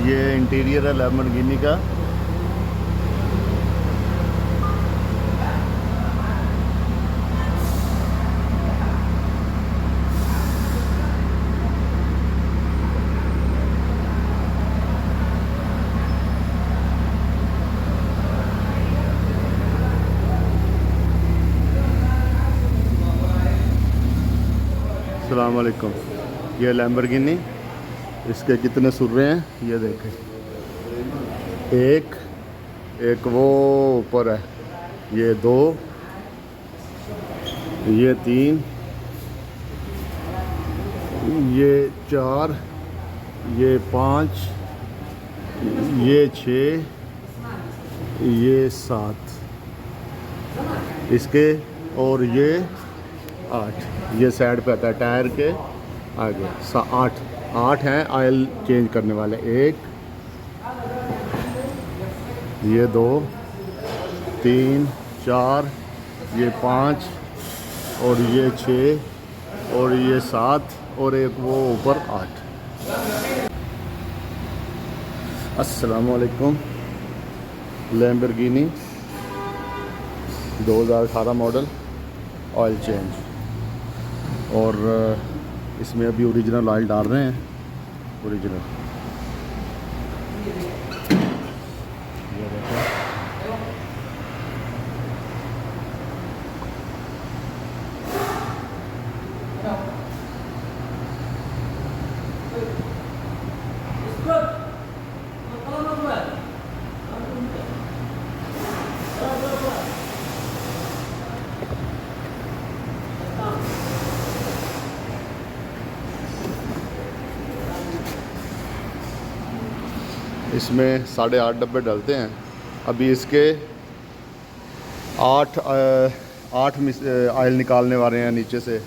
ये इंटीरियर है लैम्बोर्गिनी का। अस्सलाम वालेकुम। ये लैम्बोर्गिनी, इसके कितने सुर्रे हैं ये देखें। एक वो ऊपर है, ये 2, ये 3, ये 4, ये 5, ये 6, ये 7 इसके, और ये 8 ये साइड पे आता है टायर के आगे। 8 हैं ऑयल चेंज करने वाले। 1, ये 2, 3, 4, ये 5, और ये 6, और ये 7, और एक वो ऊपर 8। अस्सलाम वालेकुम। Lamborghini 2018 model, oil change. और इसमें अभी ओरिजिनल ऑयल डाल रहे हैं, ओरिजिनल। ये देखो, इसमें 8.5 डब्बे डलते हैं। अभी इसके 8 ऑयल निकालने वाले हैं नीचे से,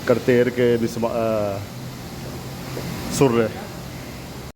करतेर के सुर्रे।